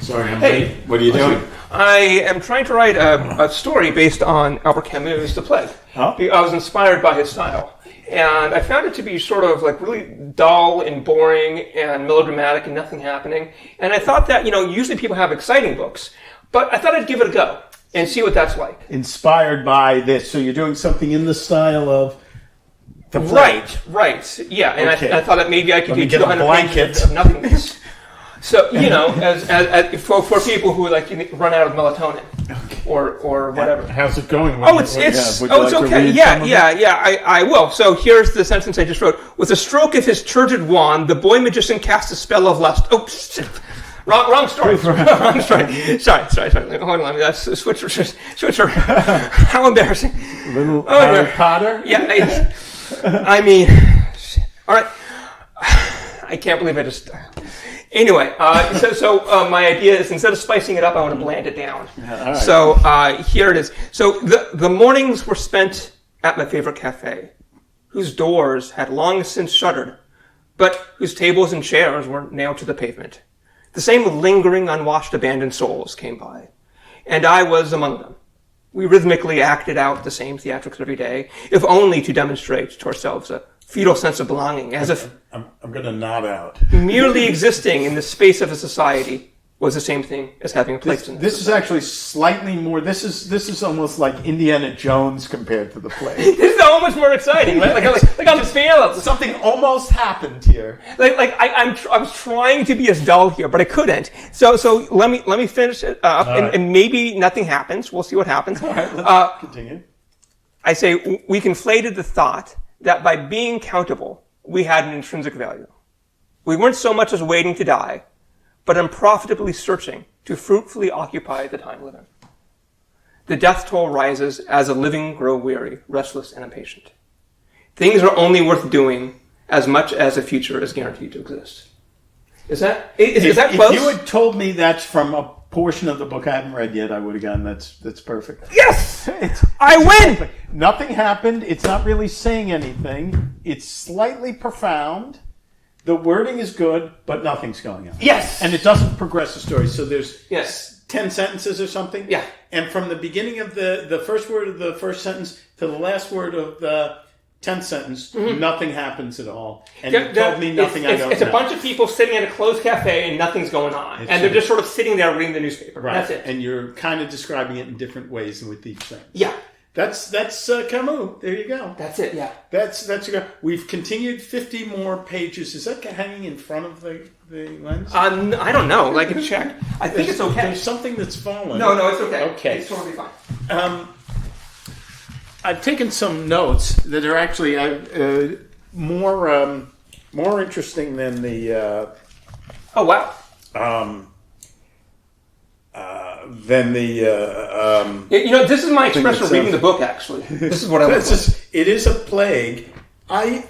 Sorry, I'm late. What are you doing? I am trying to write a story based on Albert Camus' The Plague. Oh. I was inspired by his style. And I found it to be sort of like really dull and boring and melodramatic and nothing happening. And I thought that, usually people have exciting books, but I thought I'd give it a go and see what that's like. Inspired by this. So you're doing something in the style of The Plague. Right. Yeah, and Okay. I thought that maybe I could do get a 200 blanket. pages of nothingness. So, as for people who run out of melatonin or whatever. How's it going? It's okay. Yeah. I will. So here's the sentence I just wrote. With a stroke of his turgid wand, the boy magician cast a spell of lust. Oh, shit. Wrong story. Wrong story. Sorry. Hold on. That's switcher. How embarrassing. Little Harry Potter? Yeah. All right. I can't believe I just... Anyway, so my idea is instead of spicing it up, I want to bland it down. Yeah, all right. So here it is. So the mornings were spent at my favorite cafe, whose doors had long since shuttered, but whose tables and chairs were nailed to the pavement. The same lingering, unwashed, abandoned souls came by, and I was among them. We rhythmically acted out the same theatrics every day, if only to demonstrate to ourselves a fetal sense of belonging, as if I'm going to nod out. merely existing in the space of a society was the same thing as having a place in it. This is actually slightly more. This is almost like Indiana Jones compared to The Plague. This is almost more exciting, right? Like I'm feeling Something almost happened here. I was trying to be as dull here, but I couldn't. So let me finish it up, and maybe nothing happens. We'll see what happens. All right, let's continue. I say we conflated the thought that by being countable, we had an intrinsic value. We weren't so much as waiting to die, but unprofitably searching to fruitfully occupy the time living. The death toll rises as the living grow weary, restless, and impatient. Things are only worth doing as much as a future is guaranteed to exist. Is that close? If you had told me that's from a portion of the book I haven't read yet, I would have gone, that's perfect. Yes! I win! Perfect. Nothing happened. It's not really saying anything. It's slightly profound. The wording is good, but nothing's going on. Yes! And it doesn't progress the story. So there's Yes. 10 sentences or something. Yeah. And from the beginning of the first word of the first sentence to the last word of the 10th sentence, nothing happens at all. And you told me nothing I don't know. It's a bunch of people sitting at a closed cafe and nothing's going on. And they're just sort of sitting there reading the newspaper. Right. That's it. And you're kind of describing it in different ways with each thing. Yeah. That's Camus. There you go. That's it, yeah. That's We've continued 50 more pages. Is that hanging in front of the lens? I don't know. I can check. I think it's okay. There's something that's fallen. No, it's okay. Okay. It's totally fine. I've taken some notes that are actually more interesting than the. Oh wow. Than the. This is my expression of reading the book. Actually, this is what I was. It is a plague. I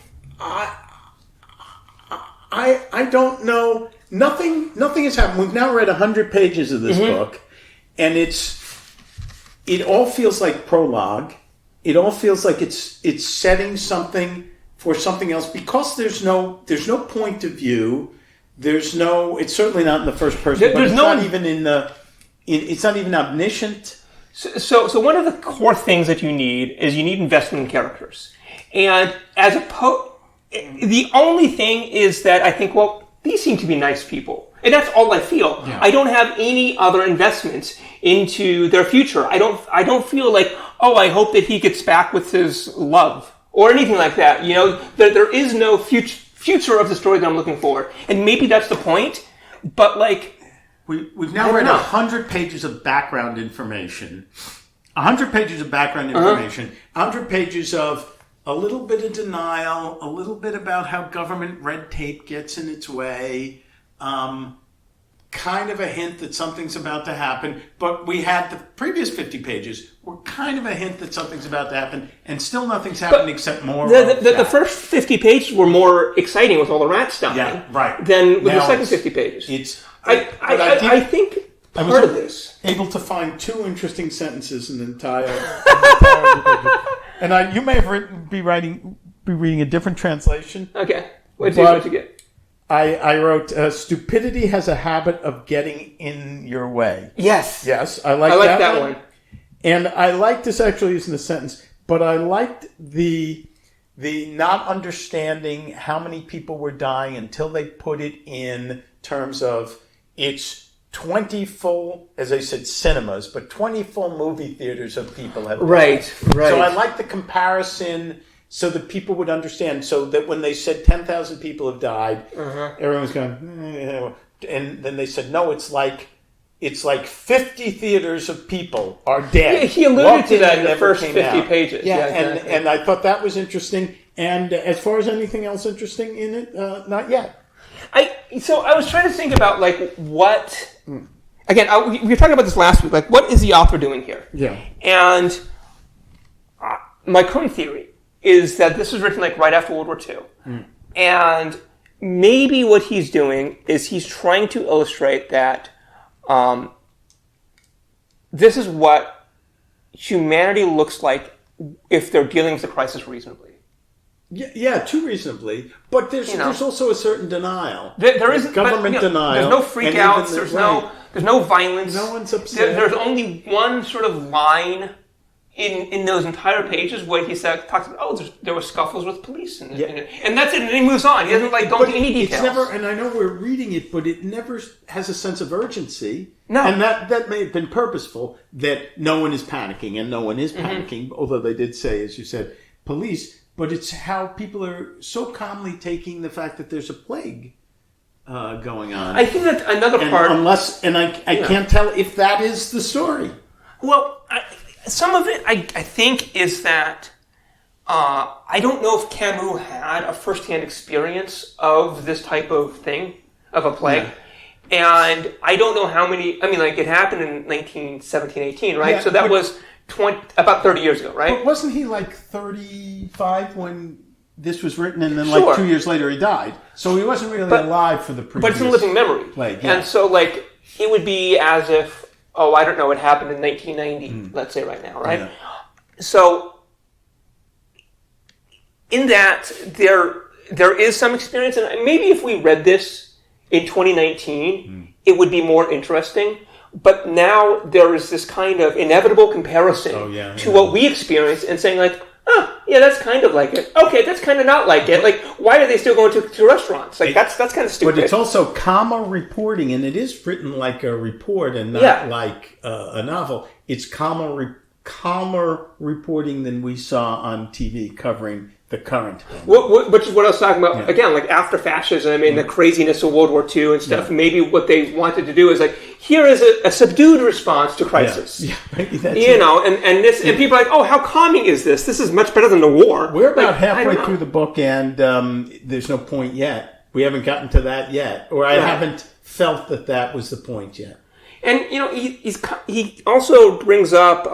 don't know. Nothing has happened. We've now read 100 pages of this book, and it all feels like prologue. It all feels like it's setting something for something else because there's no point of view. It's certainly not in the first person. But it's not even omniscient. So one of the core things that you need investment in characters, and the only thing is that I think, well, these seem to be nice people, and that's all I feel. Yeah. I don't have any other investments into their future. I don't feel like, oh, I hope that he gets back with his love or anything like that. There is no future of the story that I'm looking for, and maybe that's the point. But we've now read 100 pages of background information. 100 pages of background information. 100 pages of a little bit of denial, a little bit about how government red tape gets in its way, kind of a hint that something's about to happen. But we had the previous 50 pages were kind of a hint that something's about to happen, and still nothing's happened except more. The first 50 pages were more exciting with all the rats dying than with the second 50 pages. I think part of this. Able to find two interesting sentences in the entire and you may have be reading a different translation. Okay. What'd you get? I wrote, stupidity has a habit of getting in your way. Yes. Yes, I like that one. And I liked this actually using the sentence, but I liked the not understanding how many people were dying until they put it in terms of it's 20 full, as I said, cinemas, but 20 full movie theaters of people have died. Right. So I like the comparison so that people would understand. So that when they said 10,000 people have died, everyone was going, and then they said, no, it's like 50 theaters of people are dead. Yeah, he alluded to that in the first 50 out. pages. Yeah, exactly. and I thought that was interesting. And as far as anything else interesting in it, not yet. So I was trying to think about like what. Again, we were talking about this last week. Like, what is the author doing here? Yeah. And my current theory is that this was written like right after World War II, and maybe what he's doing is he's trying to illustrate that this is what humanity looks like if they're dealing with the crisis reasonably. Yeah, too reasonably. But there's also a certain denial. There is government denial. There's no freakouts. There's no violence. No one's upset. There's only one sort of line in those entire pages where he talks about there were scuffles with police and that's it. And then he moves on. He doesn't go into any details. It's never. And I know we're reading it, but it never has a sense of urgency. No, and that may have been purposeful. That no one is panicking, and no one is panicking. Although they did say, as you said, police. But it's how people are so calmly taking the fact that there's a plague going on. I think that's another part. I can't tell if that is the story. Well, some of it, I think, is that I don't know if Camus had a first-hand experience of this type of thing, of a plague. Yeah. And I don't know how many, it happened in 1917, 18, right? Yeah, so that was about 30 years ago, right? But wasn't he like 35 when this was written, and then like 2 years later he died? So he wasn't really alive for the previous. But it's in living memory. Plague, yeah. And so it would be as if, I don't know, it happened in 1990, let's say right now, right? Yeah. So in that, there is some experience, and maybe if we read this in 2019, it would be more interesting. But now there is this kind of inevitable comparison to what we experience and saying that's kind of like it. Okay, that's kind of not like it. Like, why are they still going to restaurants? Like, that's kind of stupid. But it's also comma reporting, and it is written like a report and not like a novel. It's calmer reporting than we saw on TV covering the current. Which is what I was talking about. Yeah. Again, like after fascism and the craziness of World War II and stuff, maybe what they wanted to do is here is a subdued response to crisis. Yeah, maybe that's and people are like, oh, how calming is this? This is much better than the war. We're about halfway through the book, and there's no point yet. We haven't gotten to that yet, or I haven't felt that was the point yet. And he also brings up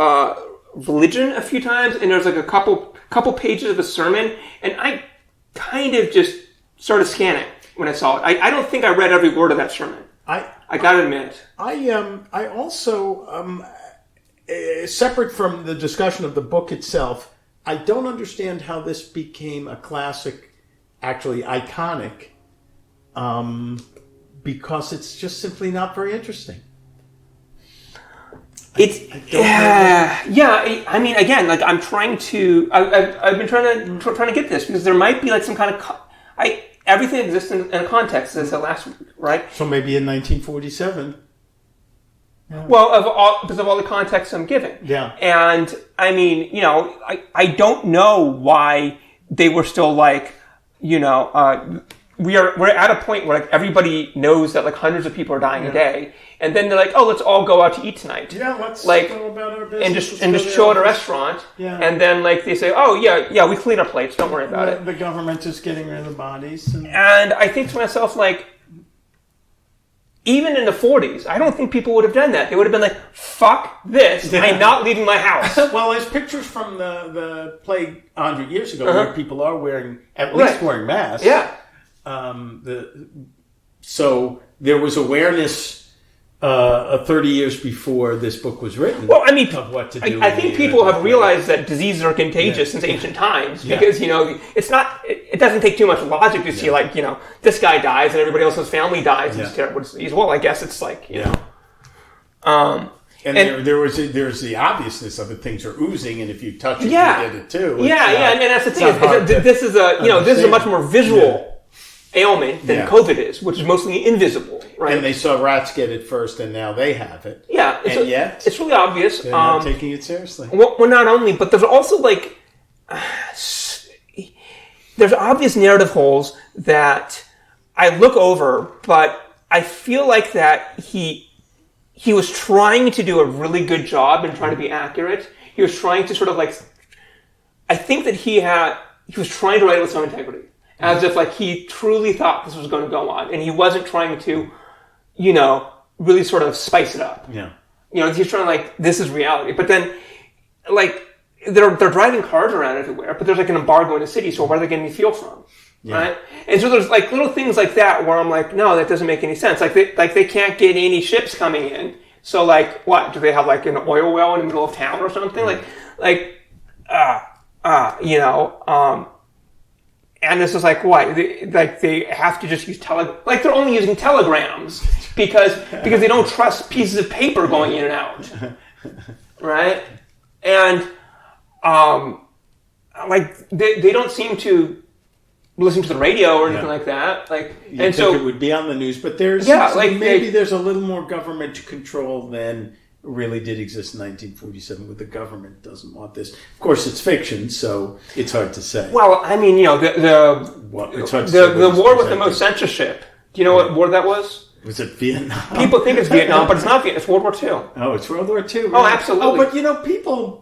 religion a few times, and there's like a couple pages of a sermon, and I kind of just started scanning when I saw it. I don't think I read every word of that sermon. I gotta admit. I also separate from the discussion of the book itself, I don't understand how this became a classic, actually iconic, because it's just simply not very interesting. Again, like I'm trying to. I've been trying to get this because there might be like some kind of. Everything exists in a context. As the last week, right? So maybe in 1947. Yeah. Well, because of all the context I'm giving. Yeah. And I don't know why they were still like, we're at a point where like everybody knows that like hundreds of people are dying a day, and then they're like, oh, let's all go out to eat tonight. Yeah, let's go about our business and just chill at a restaurant. Yeah. And then like they say, oh yeah, we clean our plates. Don't worry about it. The government is getting rid of the bodies. And I think to myself, like, even in the 40s, I don't think people would have done that. They would have been like, fuck this. I'm not leaving my house. Well, there's pictures from the plague 100 years ago where people are wearing, at least wearing masks. Yeah. So there was awareness 30 years before this book was written. Well, I mean, of what to do. I think people have realized that diseases are contagious since ancient times because, it's not, it doesn't take too much logic to see this guy dies and everybody else's family dies in this terrible disease. Well, I guess it's like, there's the obviousness of it. Things are oozing, and if you touch it, you get it too. And that's the thing. This is a much more visual ailment than COVID is, which is mostly invisible, right? And they saw rats get it first, and now they have it. Yeah, yet it's really obvious. They're not taking it seriously. Well, not only, but there's also there's obvious narrative holes that I look over, but I feel like that he was trying to do a really good job and trying to be accurate. He was trying to sort of I think that he was trying to write it with some integrity. As if he truly thought this was going to go on, and he wasn't trying to, really sort of spice it up. Yeah. He's trying this is reality. But then, they're driving cars around everywhere, but there's an embargo in the city, so where are they getting fuel from? Yeah. Right? And so there's little things like that where I'm no, that doesn't make any sense. They can't get any ships coming in. So what? Do they have an oil well in the middle of town or something? And this is why? They have to just use they're only using telegrams because they don't trust pieces of paper going in and out. Right? And, they don't seem to listen to the radio or anything like that. And so it would be on the news, but there's maybe there's a little more government control than really did exist in 1947, but the government doesn't want this. Of course, it's fiction, so it's hard to say. Well, I mean, the war with the most censorship. Do you know what war that was? Was it Vietnam? People think it's Vietnam, but it's not Vietnam. It's World War II. Oh, it's World War II. Right? Oh, absolutely. Oh, but people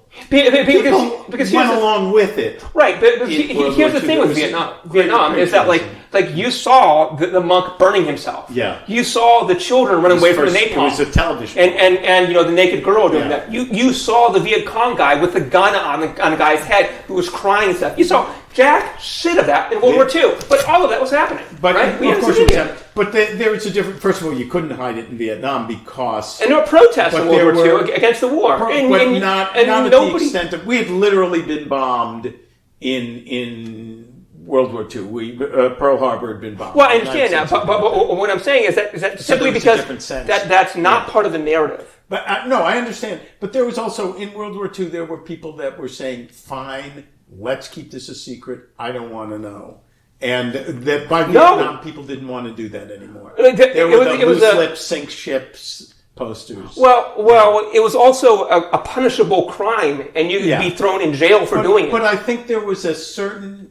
because went along with it. Right, but here's the thing with Vietnam is that you saw the monk burning himself. Yeah. You saw the children running away from the napalm. It was a television. And the naked girl doing that. You saw the Viet Cong guy with the gun on a guy's head who was crying and stuff. You saw jack shit of that in World War II. But all of that was happening. But right? Of course it was happening. But there was a different. First of all, you couldn't hide it in Vietnam because and there were protests in World War II against the war, but not at the extent of we had literally been bombed in World War II. Pearl Harbor had been bombed. Well, I understand that, but what I'm saying is that simply because that's not part of the narrative. But no, I understand. But there was also in World War II there were people that were saying, "Fine, let's keep this a secret. I don't want to know." And that by Vietnam, people didn't want to do that anymore. There were the loose lips, sink ships posters. Well, it was also a punishable crime, and you could be thrown in jail for doing it. But I think there was a certain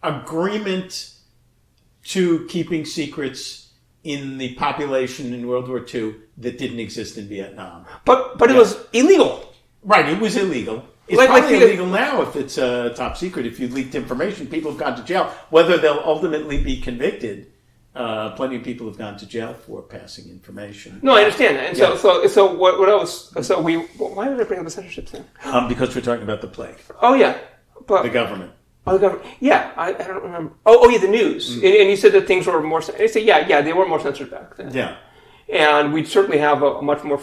agreement to keeping secrets in the population in World War II that didn't exist in Vietnam. But it was illegal. Right, it was illegal. It's probably illegal now if it's top secret. If you leaked information, people have gone to jail. Whether they'll ultimately be convicted, plenty of people have gone to jail for passing information. No, I understand that. And so what else? So why did I bring up the censorship thing? Because we're talking about the plague. Oh yeah, but the government. Oh, the government. Yeah, I don't remember. Oh yeah, the news. And you said that things were more. I say they were more censored back then. Yeah, and we'd certainly have a much more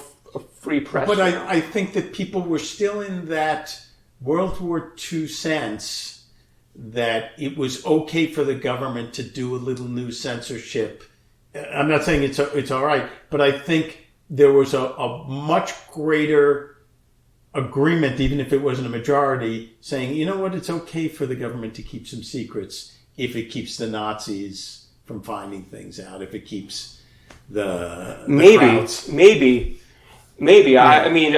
free press. But I think that people were still in that World War II sense that it was okay for the government to do a little new censorship. I'm not saying it's all right, but I think there was a much greater agreement, even if it wasn't a majority, saying, you know what, it's okay for the government to keep some secrets if it keeps the Nazis from finding things out, if it keeps the crowds. Maybe. Yeah. I mean,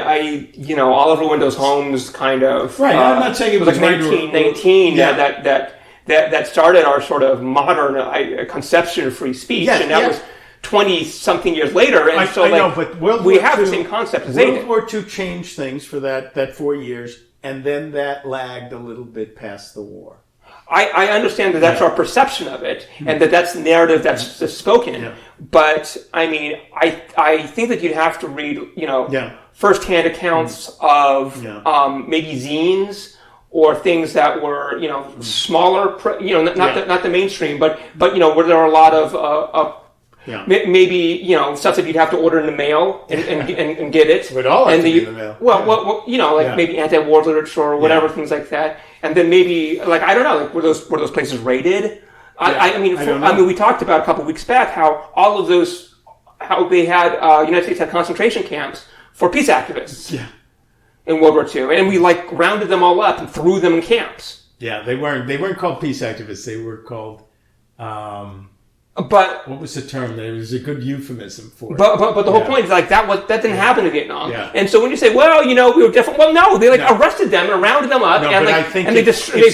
Oliver Wendell Holmes kind of... Right, I'm not saying it was 1919 that started our sort of modern conception of free speech, and that was 20-something years later, and I know, but we have the same concept as they did. World War II changed things for that 4 years, and then that lagged a little bit past the war. I understand that that's our perception of it, and that's the narrative that's spoken. Yeah. But I mean, I think that you'd have to read, firsthand accounts of maybe zines or things that were, smaller, not the mainstream, but where there are a lot of Yeah. Maybe, stuff that you'd have to order in the mail and get it. We'd all have and to be in the mail. Well, maybe anti-war literature or whatever, things like that. And then maybe, I don't know, were those places raided? I mean, we talked about a couple of weeks back how all of those, how they had, United States had concentration camps for peace activists. Yeah. In World War II. And we rounded them all up and threw them in camps. Yeah, they weren't called peace activists. They were called, but what was the term? There was a good euphemism for it. But the whole point is that didn't happen in Vietnam. Yeah. And so when you say, well, we were different. Well, no, they arrested them and rounded them up and they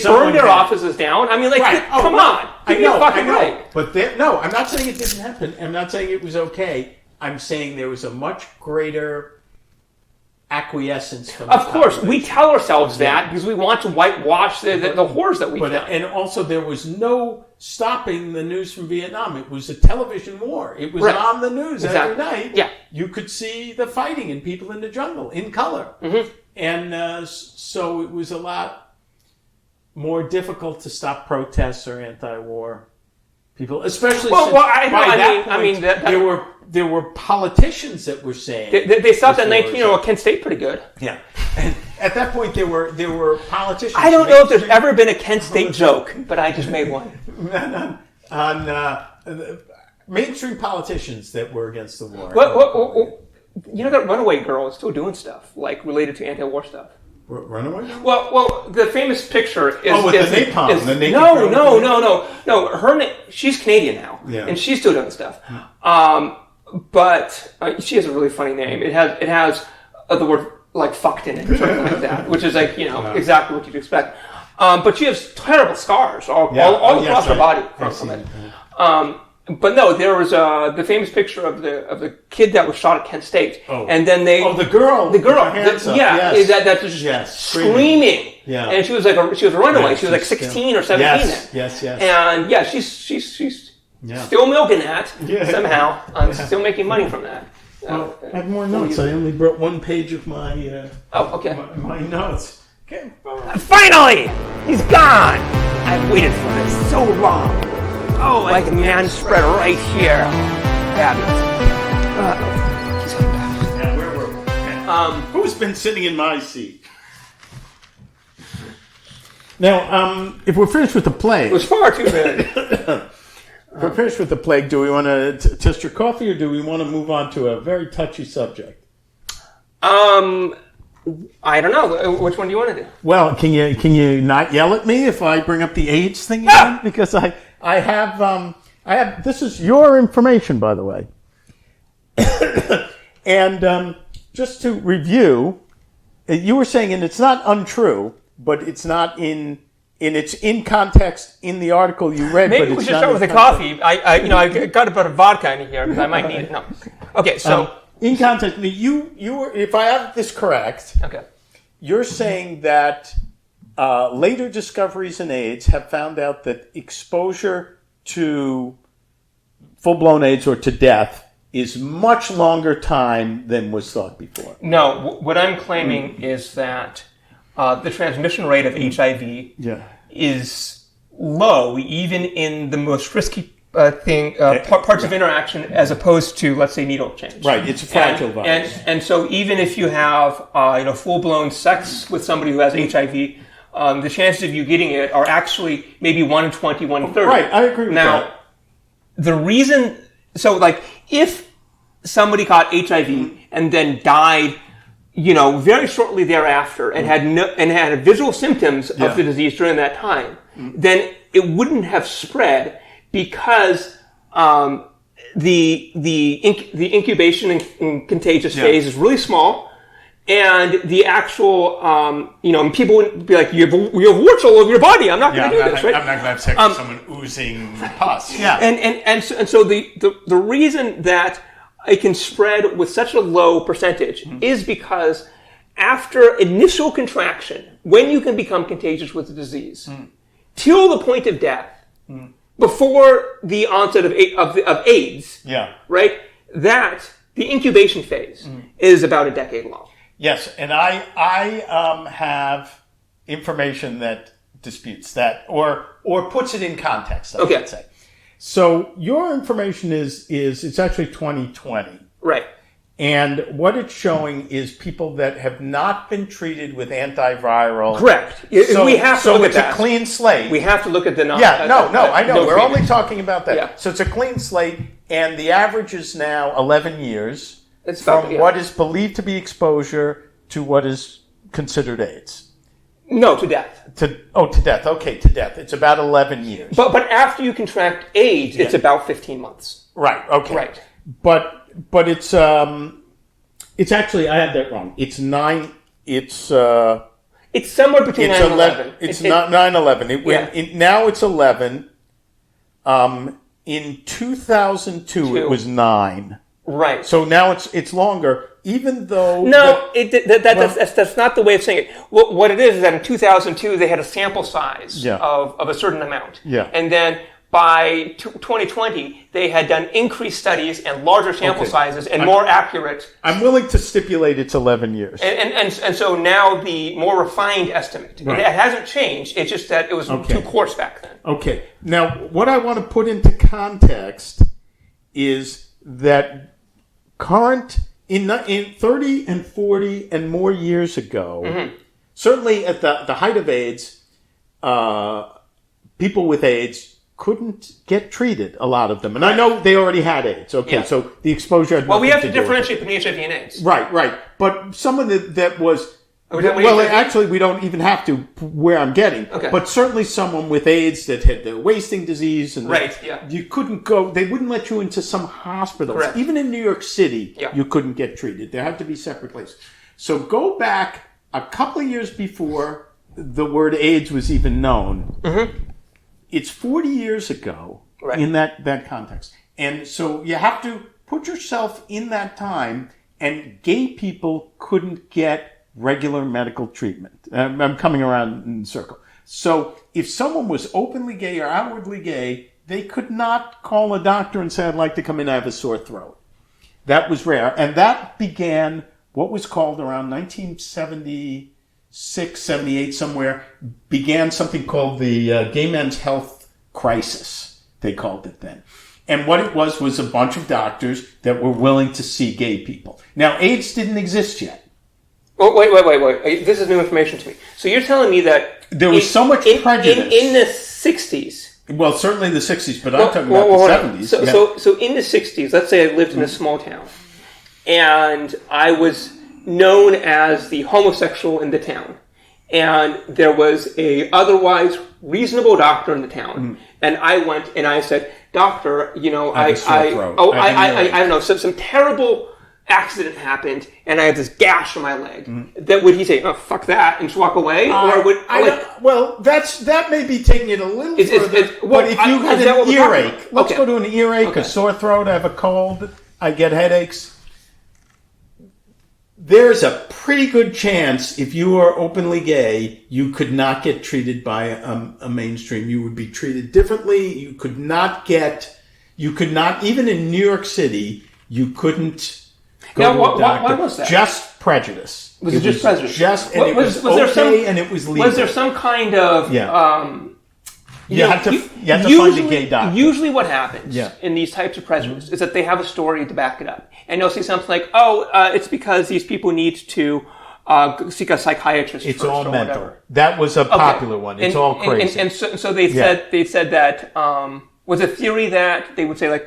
burned their offices down. I mean, come on. I know. Right. But no, I'm not saying it didn't happen. I'm not saying it was okay. I'm saying there was a much greater acquiescence from the course, population. we tell ourselves that because we want to whitewash the horrors that we done. And also, there was no stopping the news from Vietnam. It was a television war. It was on the news every night. Yeah. You could see the fighting and people in the jungle in color. Mm-hmm. And so it was a lot more difficult to stop protests or anti-war people, especially there were politicians that were saying they stopped that 19-year-old Kent State pretty good. Yeah, and at that point there were politicians. I don't know if there's ever been a Kent State joke, but I just made one on mainstream politicians that were against the war. That Runaway Girl is still doing stuff related to anti-war stuff. Runaway? Well, the famous picture is with the napalm. The naked no. Her she's Canadian now, and she's still doing stuff. But she has a really funny name. It has the word fucked in it, or something like that, which is exactly what you'd expect. But she has terrible scars all across her body from it. But no, there was the famous picture of the kid that was shot at Kent State, and then the girl, that was just screaming, and she was a runaway. She was 16 or 17 then. Yes. And she's still milking that somehow. I'm still making money from that. I have more notes. I only brought one page of my my notes. Okay. Finally, he's gone. I've waited for this so long. Oh, like a man spread right here. Fabulous. He's coming back. Yeah, where were we? Who's been sitting in my seat? Now, if we're finished with the plague... It was far too bad. If we're finished with the plague, do we want to test your coffee or do we want to move on to a very touchy subject? I don't know. Which one do you want to do? Well, can you not yell at me if I bring up the AIDS thing again? Because I have this is your information, by the way. And just to review, you were saying, and it's not untrue, but it's not it's in context in the article you read. Maybe but we should start with the coffee. I got a bit of vodka in here because I might need it. No. Okay, so in context, you were, if I have this correct, you're saying that later discoveries in AIDS have found out that exposure to full-blown AIDS or to death is much longer time than was thought before. No, what I'm claiming is that the transmission rate of HIV is low, even in the most risky parts of interaction, as opposed to, let's say, needle exchange. Right, it's a fragile virus. And so even if you have full-blown sex with somebody who has HIV, the chances of you getting it are actually maybe 1 in 20, 1 in 30. Right, I agree with that. Now, the reason... So, if somebody caught HIV and then died, very shortly thereafter and had visual symptoms of the disease during that time, then it wouldn't have spread because the incubation and contagious phase is really small, and the actual people wouldn't be like, you have warts all over your body. I'm not going to do this, right? I'm not going to have sex with someone oozing pus. Yeah, and so the reason that it can spread with such a low percentage is because after initial contraction, when you can become contagious with the disease, till the point of death, before the onset of AIDS, right? That the incubation phase is about a decade long. Yes, and I have information that disputes that or puts it in context. I would say. So your information is it's actually 2020. Right. And what it's showing is people that have not been treated with antiviral. Correct. So, we have to look it's at that. a clean slate. We have to look at the non. I know. We're only talking about that. Yeah. So it's a clean slate, and the average is now 11 years It's from about, yeah. what is believed to be exposure to what is considered AIDS. No, to death. To death. Okay, to death. It's about 11 years. But after you contract AIDS, it's about 15 months. Right. Okay. Right. But it's actually, I had that wrong. It's 9. It's somewhere between 9 and 11. It's not 9/11. Now it's 11. In 2002 it was 9. Right. So now it's longer. Even though that's not the way of saying it. What it is that in 2002 they had a sample size of a certain amount. Yeah. And then by 2020 they had done increased studies and larger sample sizes and more accurate. I'm willing to stipulate it's 11 years. And so now the more refined estimate. Right. It hasn't changed. It's just that it was too coarse back then. Okay. Now what I want to put into context is that current in 30 and 40 and more years ago, certainly at the height of AIDS, people with AIDS couldn't get treated, a lot of them. And I know they already had AIDS. Okay, so the exposure had we have to do with differentiate between HIV and AIDS. Right. But someone that was... Well, actually, we don't even have to where I'm getting. Okay. But certainly someone with AIDS that had the wasting disease. And you couldn't go... They wouldn't let you into some hospitals. Correct. Even in New York City, you couldn't get treated. There had to be separate places. So go back a couple of years before the word AIDS was even known. It's 40 years ago in that context. And so you have to put yourself in that time, and gay people couldn't get regular medical treatment. I'm coming around in a circle. So if someone was openly gay or outwardly gay, they could not call a doctor and say, I'd like to come in, I have a sore throat. That was rare. And that began what was called around 1976, 78 somewhere, began something called the Gay Men's Health Crisis. They called it then. And what it was a bunch of doctors that were willing to see gay people. Now, AIDS didn't exist yet. Oh, wait. This is new information to me. So you're telling me that... There was so much prejudice. In the 60s... Well, certainly the 60s, but I'm talking about the 70s. So in the 60s, let's say I lived in a small town, and I was known as the homosexual in the town. And there was a otherwise reasonable doctor in the town. And I went and I said, Doctor, I don't know, some terrible accident happened, and I have this gash on my leg. That would he say, "Oh, fuck that," and just walk away, or would that may be taking it a little further. But if you had an earache, let's go to an earache, a sore throat, I have a cold, I get headaches. There's a pretty good chance if you are openly gay, you could not get treated by a mainstream. You would be treated differently. You could not, even in New York City, you couldn't go to a doctor. Why was that? Just prejudice. Was it just prejudice? It was okay, and it was legal. Was there some kind of... You had to find a gay doctor. Usually what happens in these types of prejudice is that they have a story to back it up. And they'll say something like, it's because these people need to seek a psychiatrist It's first all or mental. whatever. That was a popular one. It's all crazy. And so they said that was a theory that they would say like,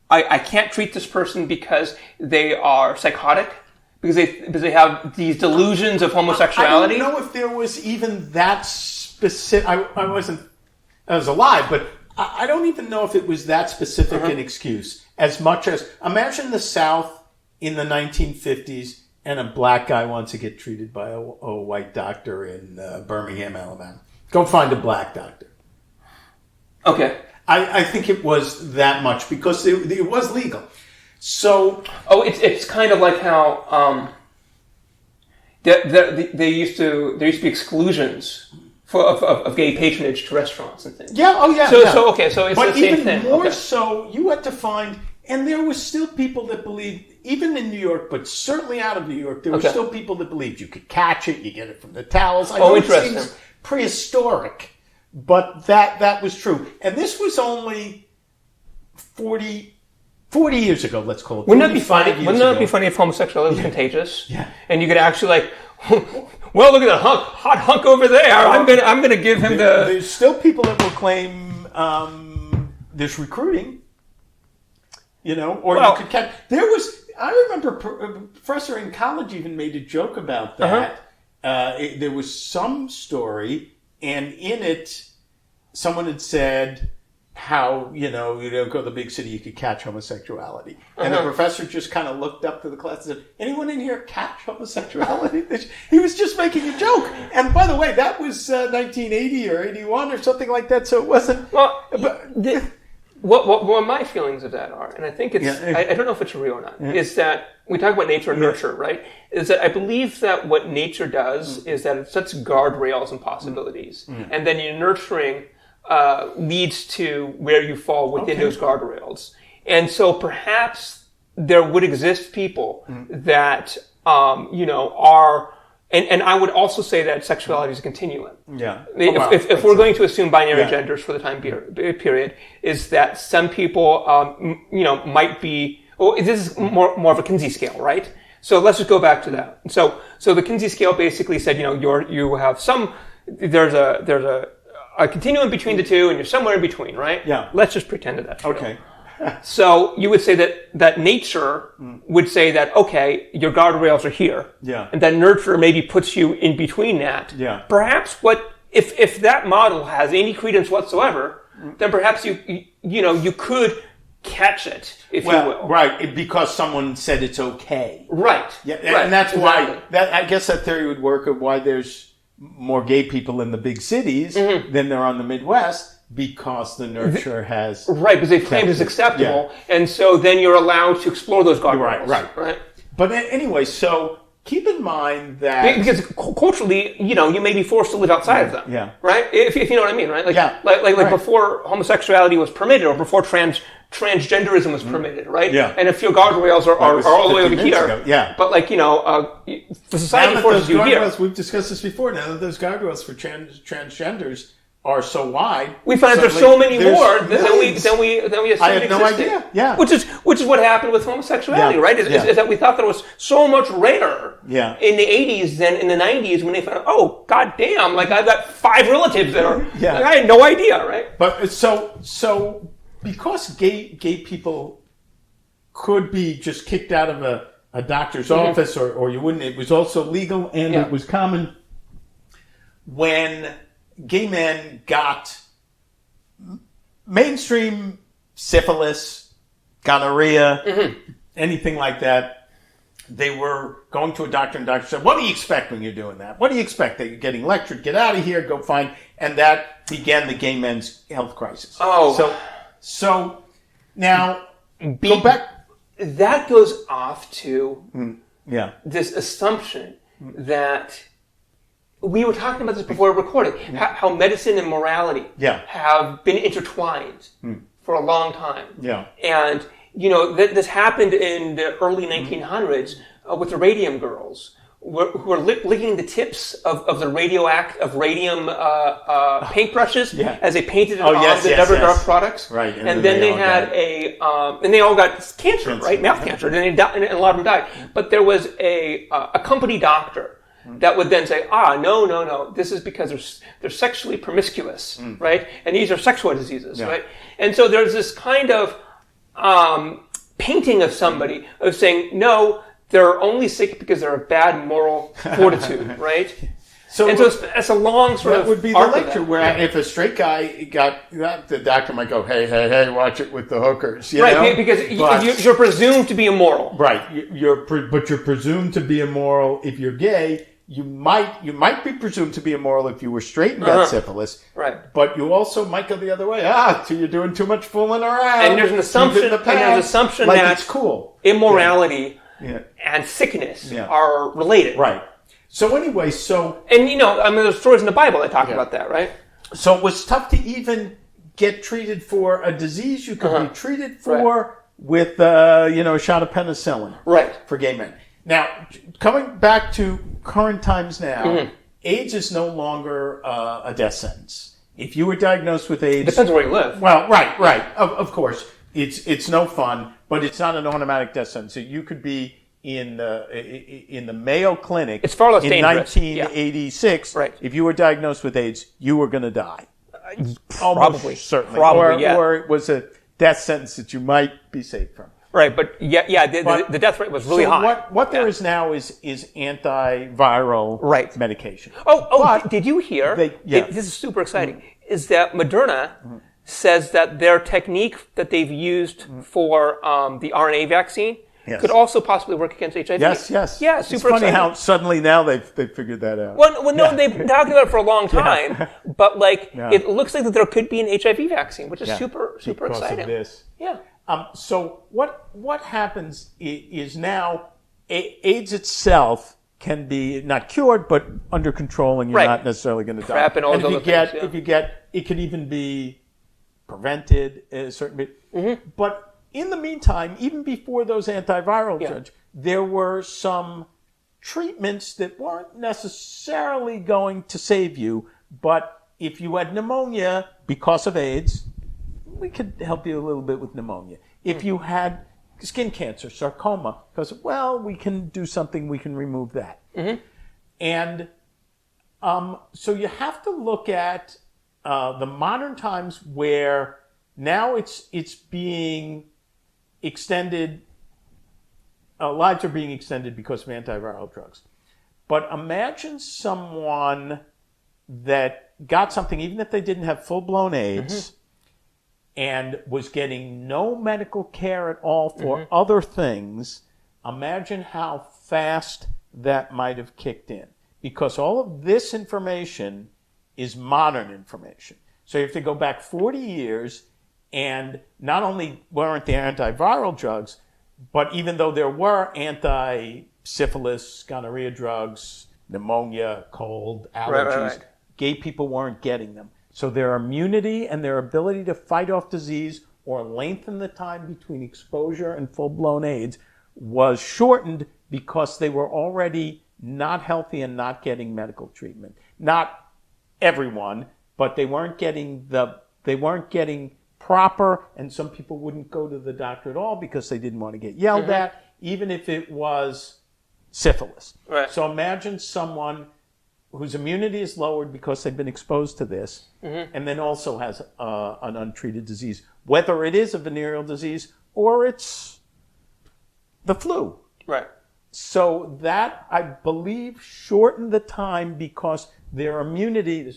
I can't treat this person because they are psychotic. Because they have these delusions of homosexuality. I don't know if there was even that specific. I was alive, but I don't even know if it was that specific an excuse. As much as imagine the South in the 1950s, and a black guy wants to get treated by a white doctor in Birmingham, Alabama. Go find a black doctor. Okay, I think it was that much because it was legal. So, it's kind of like how there used to be exclusions of gay patronage to restaurants and things. So it's the same thing. But even more so, you had to find, and there was still people that believed, even in New York, but certainly out of New York, there were still people that believed you could catch it, you get it from the towels. I know interesting. It seems prehistoric, But that was true. And this was only 40 years ago, let's call it. Wouldn't that be funny? Wouldn't that be funny if homosexuality was contagious? Yeah. And you could actually like, well, look at that hot hunk over there. I'm gonna give him the. There's still people that will claim there's recruiting. You know, or you could catch. I remember a professor in college even made a joke about that. There was some story, and in it, someone had said how, you don't go to the big city, you could catch homosexuality. And the professor just kind of looked up to the class and said, anyone in here catch homosexuality? He was just making a joke. And by the way, that was 1980 or 81 or something like that, so it wasn't... Well, what my feelings of that are, and I think it's, I don't know if it's real or not, is that we talk about nature and nurture, right? Is that I believe that what nature does is that it sets guardrails and possibilities. And then your nurturing leads to where you fall within those guardrails. And so perhaps there would exist people that, are... And I would also say that sexuality is a continuum. Yeah. If we're going to assume binary genders for the time period, is that some people, might be. Well, this is more of a Kinsey scale, right? So let's just go back to that. So the Kinsey scale basically said, you have some. There's a continuum between the two, and you're somewhere in between, right? Yeah. Let's just pretend that that's real. Okay. So you would say that nature would say that, okay, your guardrails are here. Yeah. And that nurture maybe puts you in between that. Yeah. Perhaps if that model has any credence whatsoever, then perhaps you could catch it, if you will. Right, because someone said it's okay. Right. Yeah, right. And that's exactly. why, I guess that theory would work of why there's more gay people in the big cities than there are in the Midwest. Because the nurture has... Right, because they've claimed it's acceptable, and so then you're allowed to explore those guardrails. Right. But anyway, so keep in mind that... Because culturally, you may be forced to live outside of them. Yeah. Right? If you know what I mean, right? Like before homosexuality was permitted, or before transgenderism was permitted, right? Yeah. And if your guardrails are all the way over here. Ago. Yeah. But the society forces you here. We've discussed this before, now that those guardrails for transgenders are so wide, we find that there's so many more than we assumed I had no existed. idea. Yeah, which is what happened with homosexuality, right? Is that we thought that it was so much rarer in the 80s than in the 90s when they found, oh goddamn, like I've got 5 relatives that are. Yeah. I had no idea, right? But so because gay people could be just kicked out of a doctor's office, or you wouldn't. It was also legal, and it was common when gay men got mainstream syphilis, gonorrhea, anything like that. They were going to a doctor, and the doctor said, what do you expect when you're doing that? What do you expect? That you're getting lectured, get out of here, go find. And that began the gay men's health crisis. Oh. So now, go back. That goes off to this assumption that... We were talking about this before we recorded, how medicine and morality have been intertwined for a long time. Yeah. And, this happened in the early 1900s with the radium girls, who were licking the tips of the radium paintbrushes as they painted it on the Never Dark products. Right. And then they had and they all got cancer, right? Mouth cancer. And, and a lot of them died. But there was a company doctor that would then say, no, this is because they're sexually promiscuous, right? And these are sexual diseases, right? And so there's this kind of painting of somebody of saying, no, they're only sick because they're a bad moral fortitude, right? So it's a long sort of... That would be the lecture where if a straight guy got the doctor might go, hey, watch it with the hookers, you know? Because you're presumed to be immoral. Right. But you're presumed to be immoral if you're gay. You might be presumed to be immoral if you were straight and got syphilis. Right. But you also might go the other way. You're doing too much fooling around. And there's an assumption, like that it's cool. Immorality and sickness are related. Right. So anyway, and there's stories in the Bible that talk about that, right? So it was tough to even get treated for a disease you could be treated for with a shot of penicillin. Right. For gay men. Now, coming back to current times now, AIDS is no longer a death sentence. if you were diagnosed with AIDS, Depends where you live. well, right. Of course, it's no fun, but it's not an automatic death sentence. So you could be in the Mayo Clinic. It's far less in dangerous. 1986. Yeah. Right. If you were diagnosed with AIDS, you were going to die. Probably. Almost certainly. Probably, yeah. Or it was a death sentence that you might be saved from. Right, but the death rate was really high. What there is now is antiviral medication. Did you hear? This is super exciting. Is that Moderna says that their technique that they've used for the RNA vaccine could also possibly work against HIV. Yes. Yeah, it's super funny exciting. how suddenly now they've figured that out. Well, no, they've been talking about it for a long time, but it looks like that there could be an HIV vaccine, which is super because exciting. Of this. Yeah. So what happens is now AIDS itself can be not cured, but under control, and you're not necessarily going to die. PrEP and all those other things. If you get, it can even be prevented a certain bit. Mm-hmm. But in the meantime, even before those antiviral drugs, there were some treatments that weren't necessarily going to save you. But if you had pneumonia because of AIDS, we could help you a little bit with pneumonia. If you had skin cancer, sarcoma, because, we can do something, we can remove that. Mm-hmm. And so you have to look at the modern times where now it's being extended, lives are being extended because of antiviral drugs. But imagine someone that got something, even if they didn't have full-blown AIDS, and was getting no medical care at all for other things. Imagine how fast that might have kicked in. Because all of this information is modern information. So you have to go back 40 years, and not only weren't there antiviral drugs, but even though there were anti-syphilis, gonorrhea drugs, pneumonia, cold, allergies, gay people weren't getting them. So their immunity and their ability to fight off disease or lengthen the time between exposure and full-blown AIDS was shortened because they were already not healthy and not getting medical treatment. Not everyone, but they weren't getting proper, and some people wouldn't go to the doctor at all because they didn't want to get yelled at, even if it was syphilis. Right. So imagine someone whose immunity is lowered because they've been exposed to this, and then also has an untreated disease, whether it is a venereal disease or it's the flu. Right. So that, I believe, shortened the time because their immunity,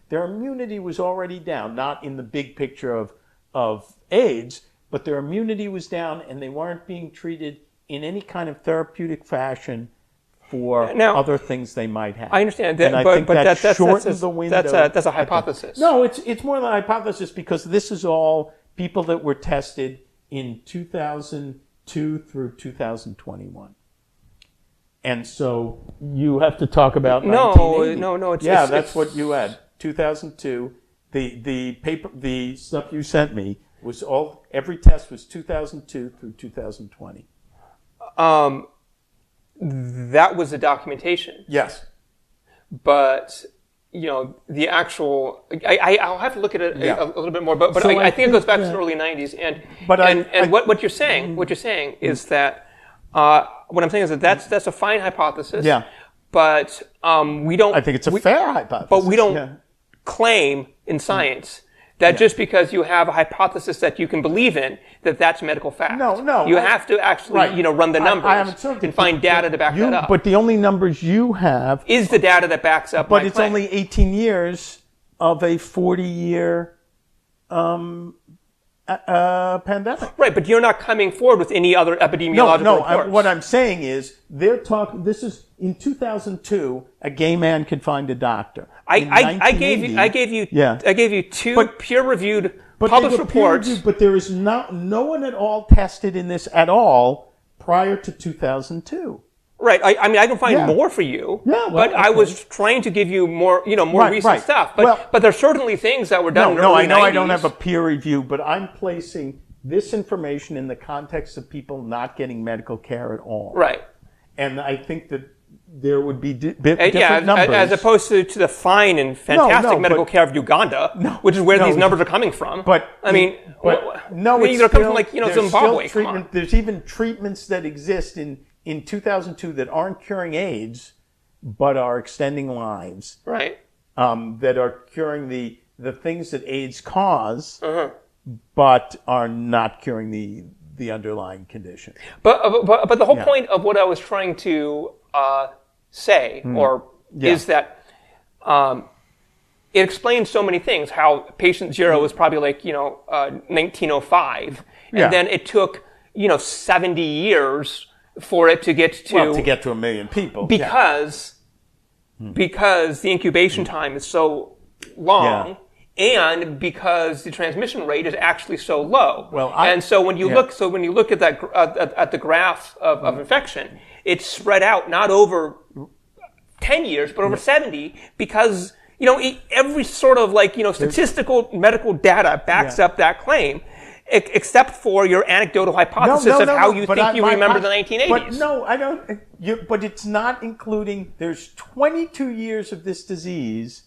their immunity was already down, not in the big picture of AIDS, but their immunity was down, and they weren't being treated in any kind of therapeutic fashion for other things they might have. I understand that, and I think that shortened the window. That's a hypothesis. No, it's more than a hypothesis because this is all people that were tested in 2002 through 2021. And so you have to talk about 1980. No. That's what you had. 2002. The stuff you sent me was every test was 2002 through 2020. That was the documentation. Yes. But, the actual... I'll have to look at it a little bit more, but so I think it goes back to the early 90s. What you're saying is that... what I'm saying is that that's a fine hypothesis. Yeah. But we don't... I think it's a fair hypothesis. But we don't claim in science that just because you have a hypothesis that you can believe in, that's medical fact. No. You have to actually, run the numbers and find data to back that up. But the only numbers you have... is the data that backs up But it's claim. Only 18 years of a 40-year pandemic. Right, but you're not coming forward with any other epidemiological reports. What I'm saying is, they're talking... This is... In 2002, a gay man could find a doctor. I gave you two peer-reviewed published reports. But there is no one at all tested in this at all prior to 2002. Right. I can find more for you. Yeah. But I was trying to give you more recent stuff. But there's certainly things that were done in the early 90s. No, I don't have a peer review, but I'm placing this information in the context of people not getting medical care at all. Right. And I think that there would be different numbers. As opposed to the fine and fantastic medical care of Uganda, which is where these numbers are coming from. They're coming from like Zimbabwe. There's even treatments that exist in 2002 that aren't curing AIDS, but are extending lives. Right. That are curing the things that AIDS cause, but are not curing the underlying condition. But the whole point of what I was trying to say is that it explains so many things. How patient zero was probably 1905, and then it took 70 years for it to get to 1 million people because the incubation time is so long. And because the transmission rate is actually so low, so when you look at that at the graph of infection, it's spread out not over 10 years but over 70, because every sort of statistical medical data backs up that claim, except for your anecdotal hypothesis of how you think you remember the 1980s. But no, I don't. But it's not including. There's 22 years of this disease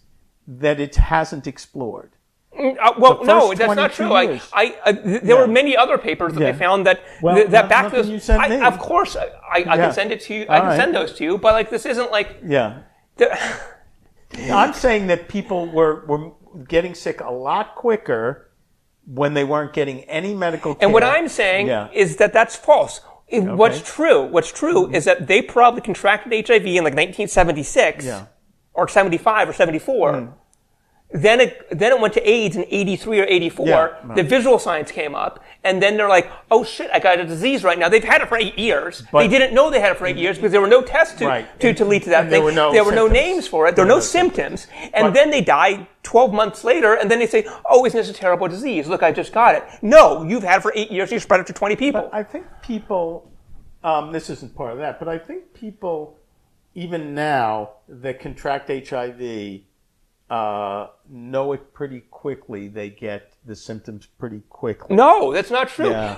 that it hasn't explored. No, that's not true. There were many other papers that they found that back to this. Of course, I can send it to you. I can send those to you. But this isn't like. Yeah. I'm saying that people were getting sick a lot quicker when they weren't getting any medical care. And what I'm saying is that that's false. What's true is that they probably contracted HIV in 1976 or 75 or 74. Then it went to AIDS in 83 or 84. The visual signs came up, and then they're like, oh shit, I got a disease right now. They've had it for 8 years. They didn't know they had it for 8 years because there were no tests to lead to that thing. There were no names for it. There were no symptoms. And then they die 12 months later, and then they say, oh, isn't this a terrible disease? Look, I just got it. No, you've had it for 8 years. You spread it to 20 people. But I think people, this isn't part of that, but I think people, even now, that contract HIV, know it pretty quickly. They get the symptoms pretty quickly. No, that's not true. Yeah.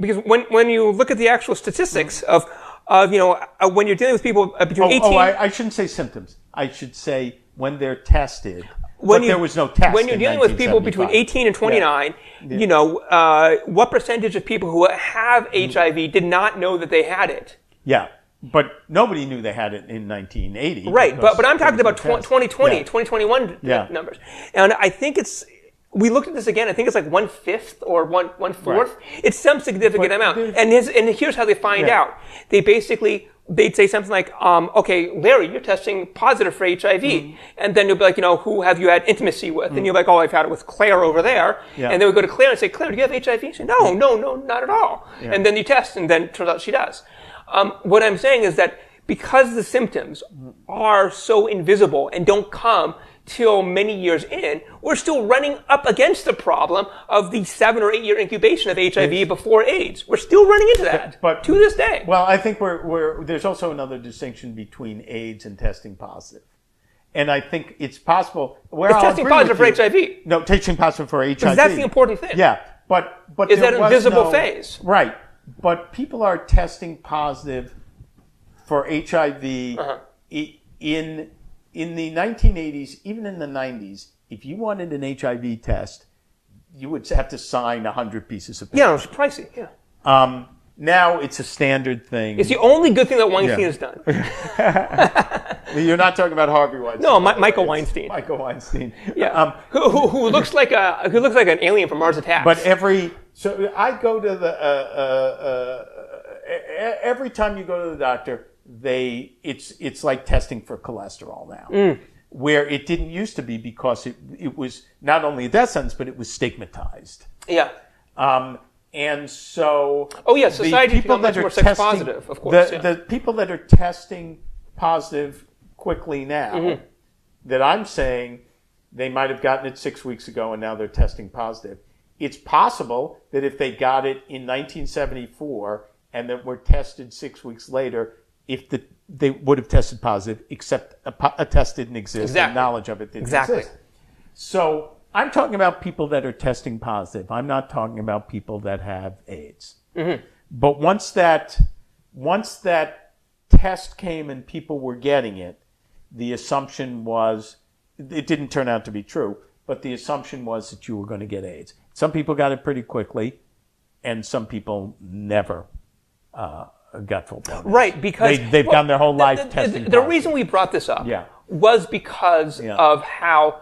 Because when you look at the actual statistics of when you're dealing with people between 18... I shouldn't say symptoms. I should say when they're tested. There was no test. When you're dealing with people between 18 and 29, what percentage of people who have HIV did not know that they had it? Yeah. But nobody knew they had it in 1980. Right, but I'm talking about 2020, 2021 numbers. And I think we looked at this again, I think it's 1/5 or 1/4. Right. It's some significant amount. And here's how they find out. They'd say something like, okay, Larry, you're testing positive for HIV. And then you'll be like, who have you had intimacy with? And you're like, oh, I've had it with Claire over there. Yeah. And then we go to Claire and say, Claire, do you have HIV? She say, no, not at all. Yeah. And then you test, and then it turns out she does. What I'm saying is that because the symptoms are so invisible and don't come till many years in, we're still running up against the problem of the 7 or 8 year incubation of HIV before AIDS. We're still running into that to this day. Well, I think there's also another distinction between AIDS and testing positive. And I think it's possible. It's testing positive for HIV. No, testing positive for HIV. Because that's the important thing. Yeah, but is that invisible phase? Right. But people are testing positive for HIV in the 1980s, even in the 90s. If you wanted an HIV test, you would have to sign 100 pieces of paper. Yeah, it was pricey. Yeah. Now it's a standard thing. It's the only good thing that Weinstein has done. You're not talking about Harvey Weinstein. No, Michael Weinstein. Michael Weinstein. Yeah. Who looks like an alien from Mars Attacks. But so I go to every time you go to the doctor, it's like testing for cholesterol now, where it didn't used to be, because it was not only a death sentence, but it was stigmatized. Yeah. And so, society becomes much more sex positive, of course. The people that are testing positive quickly now, that I'm saying they might have gotten it 6 weeks ago and now they're testing positive. It's possible that if they got it in 1974 and that were tested 6 weeks later, they would have tested positive, except a test didn't exist and knowledge of it didn't exist. So I'm talking about people that are testing positive. I'm not talking about people that have AIDS. But once that test came and people were getting it, the assumption was, it didn't turn out to be true, but the assumption was that you were going to get AIDS. Some people got it pretty quickly, and some people never got full-blown AIDS. Right, because they've gone their whole life testing the reason we brought this up Yeah. was because of how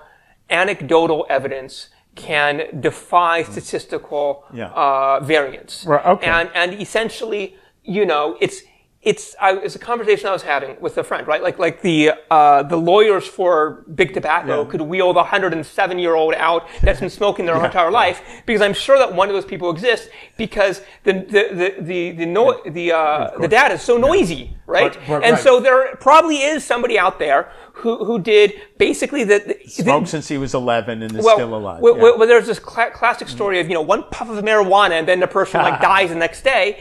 anecdotal evidence can defy statistical variance. Right, okay. And essentially, it's a conversation I was having with a friend, right? Like the lawyers for big tobacco could wheel the 107-year-old out that's been smoking their entire life, because I'm sure that one of those people exists, because the data is so noisy, right? And so there probably is somebody out there who did basically smoked since he was 11 and is still alive. Well, there's this classic story of one puff of marijuana and then the person dies the next day,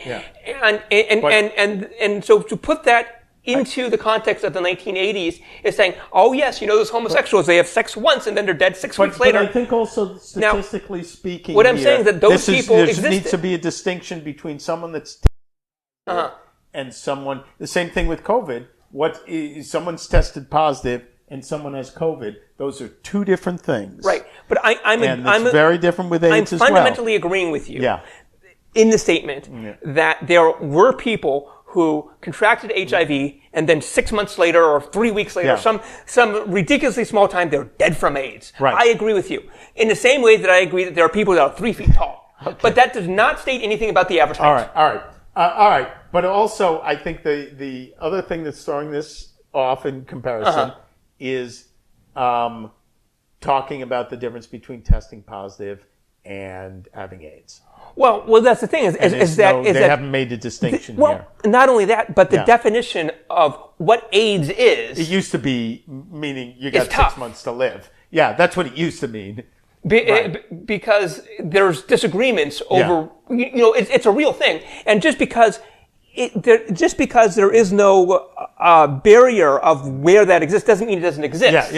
and so to put that into the context of the 1980s is saying, oh yes, those homosexuals, they have sex once and then they're dead 6 weeks later. But I think also statistically speaking, what I'm saying is that those people there existed. needs to be a distinction between someone that's and someone. The same thing with COVID. Someone's tested positive and someone has COVID. Those are two different things. Right, but it's very different with AIDS as well. I'm fundamentally agreeing with you. Yeah. In the statement that there were people who contracted HIV and then 6 months later or 3 weeks later, some ridiculously small time, they're dead from AIDS. Right. I agree with you. In the same way that I agree that there are people that are 3 feet tall. Okay. But that does not state anything about the average height. All right. But also, I think the other thing that's throwing this off in comparison is talking about the difference between testing positive and having AIDS. Well, that's the thing they haven't made the distinction here. Not only that, but the definition of what AIDS is. It used to be meaning you got 6 months to live. Yeah, that's what it used to mean. Because there's disagreements over, it's a real thing, and just because there is no barrier of where that exists doesn't mean it doesn't exist.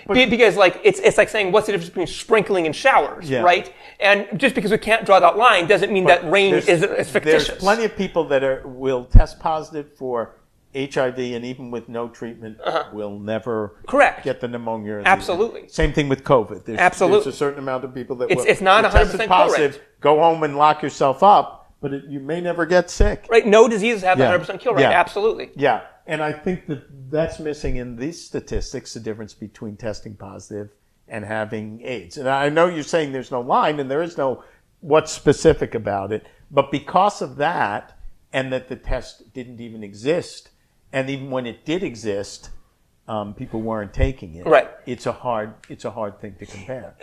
Because it's like saying, what's the difference between sprinkling and showers, right? And just because we can't draw that line doesn't mean that rain is fictitious. There's plenty of people that will test positive for HIV, and even with no treatment, will never get the pneumonia. Absolutely. Same thing with COVID. There's a certain amount of people that it's not 100% positive. Go home and lock yourself up, but you may never get sick. Right. No diseases have the 100% cure rate. Yeah. Absolutely. Yeah. And I think that's missing in these statistics, the difference between testing positive and having AIDS. And I know you're saying there's no line and there is no what's specific about it, but because of that, and that the test didn't even exist, and even when it did exist, people weren't taking it. Right. It's a hard thing to compare.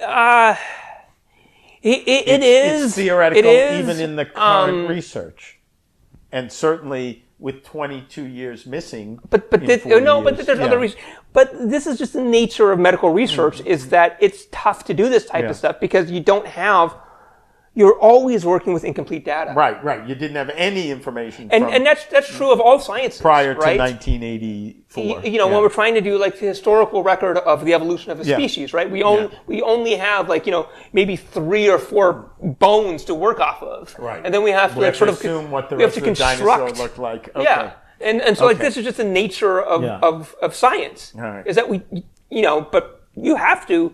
It's theoretical, even in the current research, and certainly with 22 years missing. But there's other research. But this is just the nature of medical research: is that it's tough to do this type of stuff because you're always working with incomplete data. Right. You didn't have any information. And that's true of all sciences. Prior to 1984. When we're trying to do the historical record of the evolution of a species, right? We only have maybe 3 or 4 bones to work off of. Right. And then we have to assume what the rest of the dinosaur looked like. Okay. Yeah. And so this is just the nature of science. All right. Is that but you have to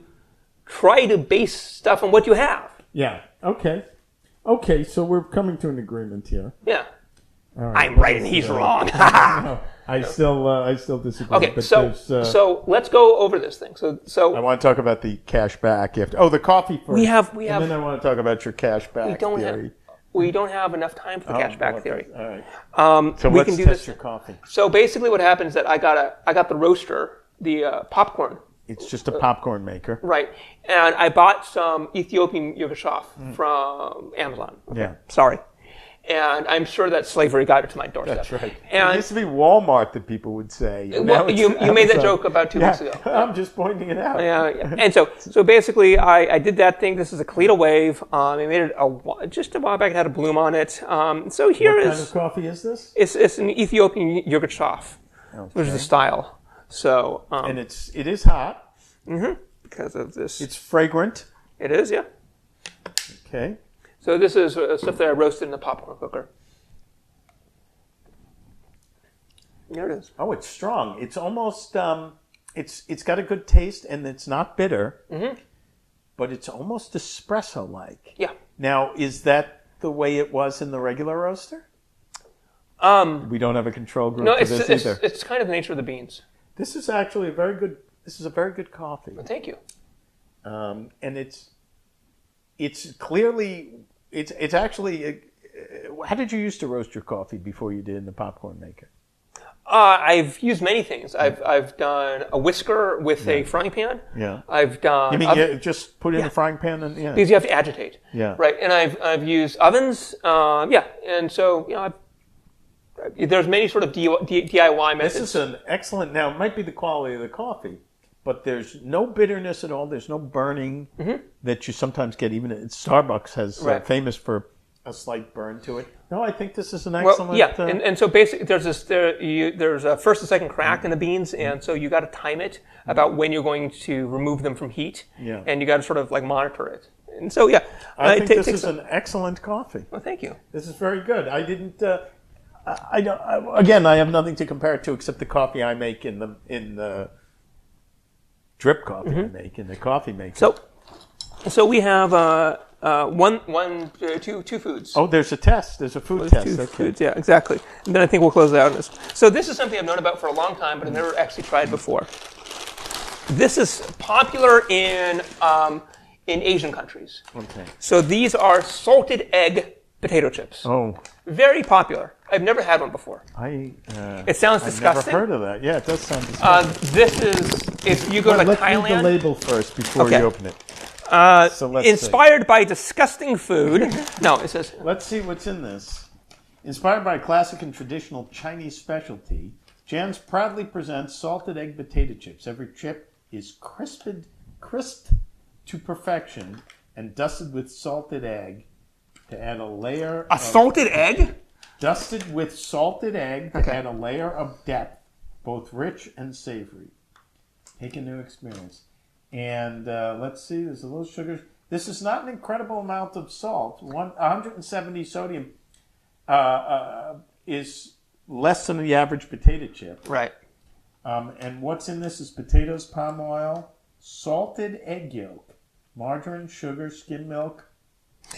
try to base stuff on what you have. Yeah. Okay, so we're coming to an agreement here. Yeah. All right. I'm right and he's wrong. No, I still disagree. Okay, so let's go over this thing. So I want to talk about the cash back after. Oh, the coffee first. We have. And then I want to talk about your cash back theory. We don't have enough time for the cash back theory. All right. So we let's can do test this. your coffee. So basically, what happens is that I got the roaster, the popcorn. It's just a popcorn maker. Right. And I bought some Ethiopian yogurt from Amazon. Yeah. Sorry. And I'm sure that slavery got it to my doorstep. That's right. And it used to be Walmart that people would say. Well, you made that joke about 2 weeks ago. I'm just pointing it out. Yeah. And so basically, I did that thing. This is a Kalita Wave. I made it just a while back. It had a bloom on it. So here what kind of coffee is this? It's an Ethiopian yogurt shaf, which is the style. So and it is hot. Mm-hmm. Because of this. It's fragrant. It is, yeah. Okay. So this is stuff that I roasted in the popcorn cooker. There it is. Oh, it's strong. It's almost it's got a good taste, and it's not bitter. Mm-hmm. But it's almost espresso-like. Yeah. Now, is that the way it was in the regular roaster? We don't have a control group for this either. It's kind of the nature of the beans. This is actually a very good coffee. Well, thank you. And it's clearly it's actually. How did you used to roast your coffee before you did in the popcorn maker? I've used many things. I've done a whisker with a frying pan. Yeah. I've done. You mean you just put it in a frying pan and because you have to agitate. Yeah. Right, and I've used ovens. And so there's many sort of DIY methods. This is an excellent. Now it might be the quality of the coffee, but there's no bitterness at all. There's no burning that you sometimes get. Even at Starbucks has famous for a slight burn to it. No, I think this is an excellent. Well, yeah, and so basically there's a first and second crack in the beans, and so you got to time it about when you're going to remove them from heat, and you got to sort of like monitor it. And so I think this is an excellent coffee. Well, thank you. This is very good. I didn't. I don't. Again, I have nothing to compare it to except the coffee I make in the drip coffee I make in the coffee maker. So we have two foods. Oh, there's a test. There's a food test. Two foods, yeah, exactly. And then I think we'll close it out on this. So this is something I've known about for a long time, but I've never actually tried before. This is popular in Asian countries. Okay. So these are salted egg potato chips. Oh. Very popular. I've never had one before. It sounds disgusting. I've never heard of that. Yeah, it does sound disgusting. This is, if you go to Thailand... Let's read the label first before you open it. So inspired by disgusting food. No, it says... Let's see what's in this. Inspired by classic and traditional Chinese specialty, Jan's proudly presents salted egg potato chips. Every chip is crisped to perfection and dusted with salted egg to add a layer salted egg? Dusted with salted egg to add a layer of depth, both rich and savory. Take a new experience. And let's see, there's a little sugar. This is not an incredible amount of salt. 170 sodium is less than the average potato chip. Right. And what's in this is potatoes, palm oil, salted egg yolk, margarine, sugar, skim milk.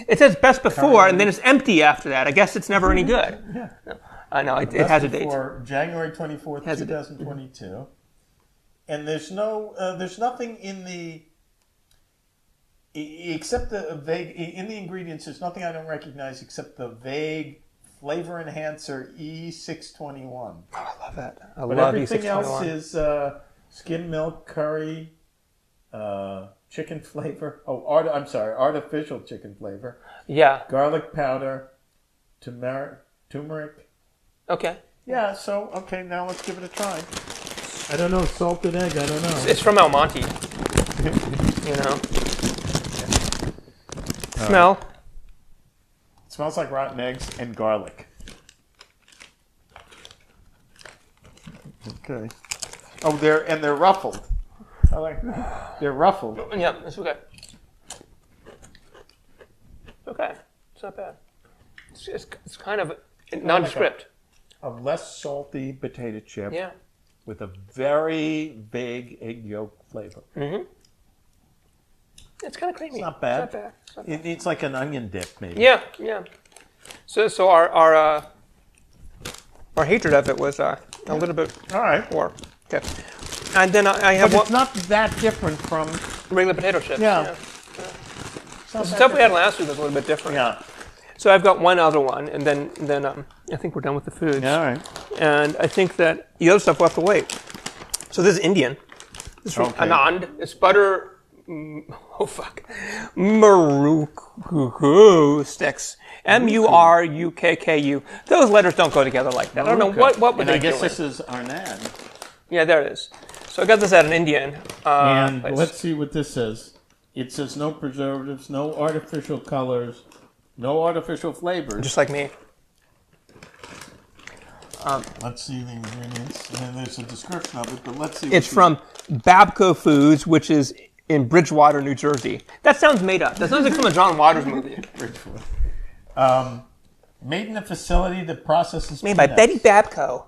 It says best before, and then it's empty after that. I guess it's never any good. Yeah. I know, it has a date. For January 24th, 2022. And there's nothing in the, except the vague, in the ingredients, there's nothing I don't recognize except the vague flavor enhancer E621. Oh, I love that. I but love everything E621. else is skim milk, curry, chicken flavor. Oh, artificial chicken flavor. Yeah. Garlic powder, turmeric. Okay. Yeah, so, okay, now let's give it a try. I don't know, salted egg, I don't know. It's from El Monte. Smell. It smells like rotten eggs and garlic. Okay. Oh, they're ruffled. They're ruffled. Yeah, it's okay. Okay, it's not bad. It's kind of nondescript. A less salty potato chip. Yeah. With a very vague egg yolk flavor. Mm-hmm. It's kind of creamy. It's not bad. It's not bad. It needs like an onion dip, maybe. Yeah, yeah. So our hatred of it was a little bit more. Okay. And then I have But it's not that different from regular potato chips. Yeah. The stuff we had last week was a little bit different. Yeah. So I've got one other one, and then I think we're done with the foods. Yeah, all right. And I think that the other stuff we'll have to wait. So this is Indian. This is from Anand. It's butter. Murukku sticks. Murukku. Those letters don't go together like that. I don't know what would they I guess doing? this is Anand. Yeah, there it is. So I got this at an Indian. And place. let's see what this says. It says no preservatives, no artificial colors, no artificial flavors. Just like me. Let's see the ingredients. And there's a description of it, but let's see. It's from Babco Foods, which is in Bridgewater, New Jersey. That sounds made up. That sounds like from a John Waters movie. Made in a facility that processes Made by Betty Babco.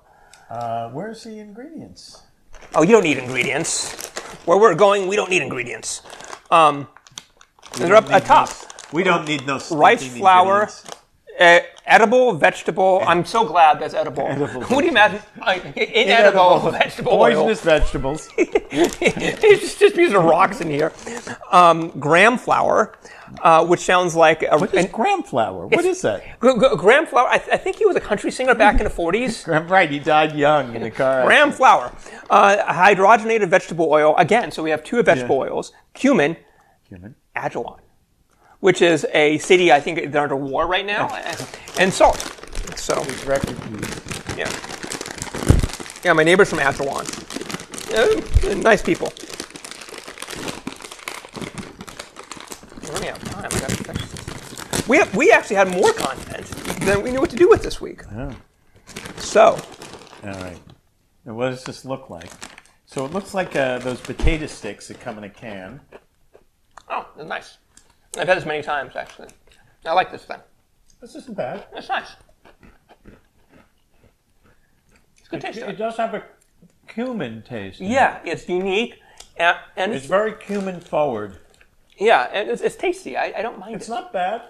Where's the ingredients? Oh, you don't need ingredients. Where we're going, we don't need ingredients. They're up top. We don't need no Rice flour, edible vegetable. I'm so glad that's edible. What do you imagine? Inedible vegetable poisonous vegetables. It's just pieces of rocks in here. Graham flour, which sounds like what is graham flour? What is that? Graham flour. I think he was a country singer back in the 40s. Right, he died young in a car. Graham flour, hydrogenated vegetable oil. Again, so we have two vegetable oils: cumin, Ajalon, which is a city, I think they're under war right now, and salt. So, yeah, my neighbor's from Ajalon. Nice people. We're running out of time. We actually had more content than we knew what to do with this week. Oh. So. All right. Now, what does this look like? So it looks like those potato sticks that come in a can. Oh, that's nice. I've had this many times, actually. I like this thing. This isn't bad. It's nice. It's good taste. It does have a cumin taste. Yeah, it's unique. And it's very cumin forward. Yeah, and it's tasty. I don't mind it. It's not bad.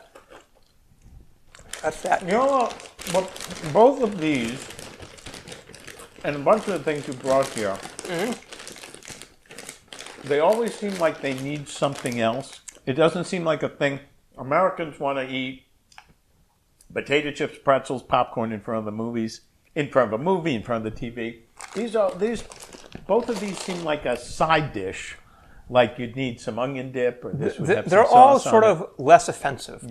That's that. You know what? Both of these and a bunch of the things you brought here, they always seem like they need something else. It doesn't seem like a thing. Americans want to eat potato chips, pretzels, popcorn in front of the movies, in front of a movie, in front of the TV. Both of these seem like a side dish. Like you'd need some onion dip, or this would have some They're sauce all on sort it. of less offensive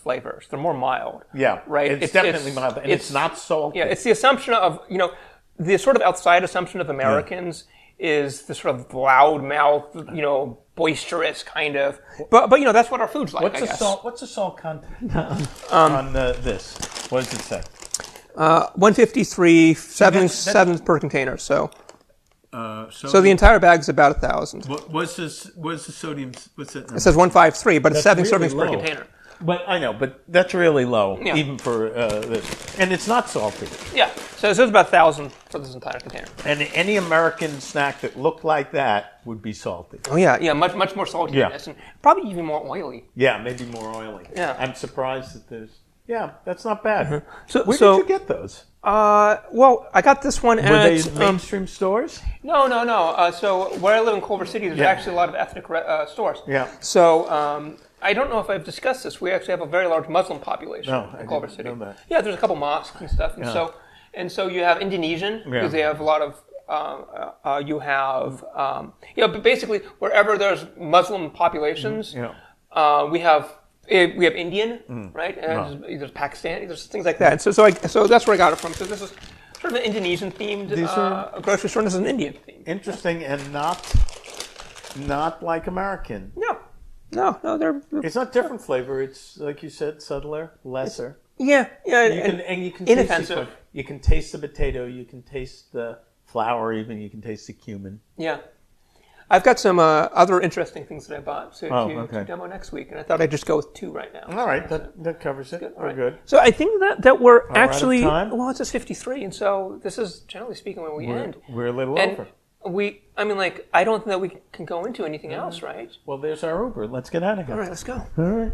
flavors. They're more mild. Yeah, right. It's definitely mild, and it's not salty. Yeah, it's the assumption of the sort of outside assumption of Americans is the sort of loud mouth, boisterous kind of. But that's what our food's like. What's the salt content on this? What does it say? 153, seven per container. So the entire bag's about 1,000. What's the sodium? What's it? It says 153, but it's 7 really servings per low. container. But I know, but that's really low, even for this. And it's not salty. Yeah, so it says about 1,000 for this entire container. And any American snack that looked like that would be salty. Oh yeah, much more salty than this, and probably even more oily. Yeah, maybe more oily. Yeah, I'm surprised that there's. Yeah, that's not bad. Mm-hmm. Where did you get those? Well, I got this one at... Were they mainstream stores? No. So where I live in Culver City, there's actually a lot of ethnic stores. Yeah. So I don't know if I've discussed this. We actually have a very large Muslim population in Culver City. Know that. Yeah, there's a couple mosques and stuff. And so you have Indonesian, because they have a lot of... but basically wherever there's Muslim populations, we have Indian, right? And there's Pakistani, there's things like that. And so that's where I got it from. So this is sort of an Indonesian themed grocery store. And this is an Indian theme. Interesting, and not like American. No, they're it's not different flavor. It's like you said, subtler, lesser. Yeah. You can inoffensive. You can taste the potato. You can taste the flour. Even you can taste the cumin. Yeah. I've got some other interesting things that I bought to demo next week, and I thought I'd just go with 2 right now. All right, that covers it. We're good. So I think that we're actually... out of time? Well, it says 53, and so this is, generally speaking, when we end. We're a little over. I don't think that we can go into anything else, right? Well, there's our Uber. Let's get out of here. All right, let's go. All right.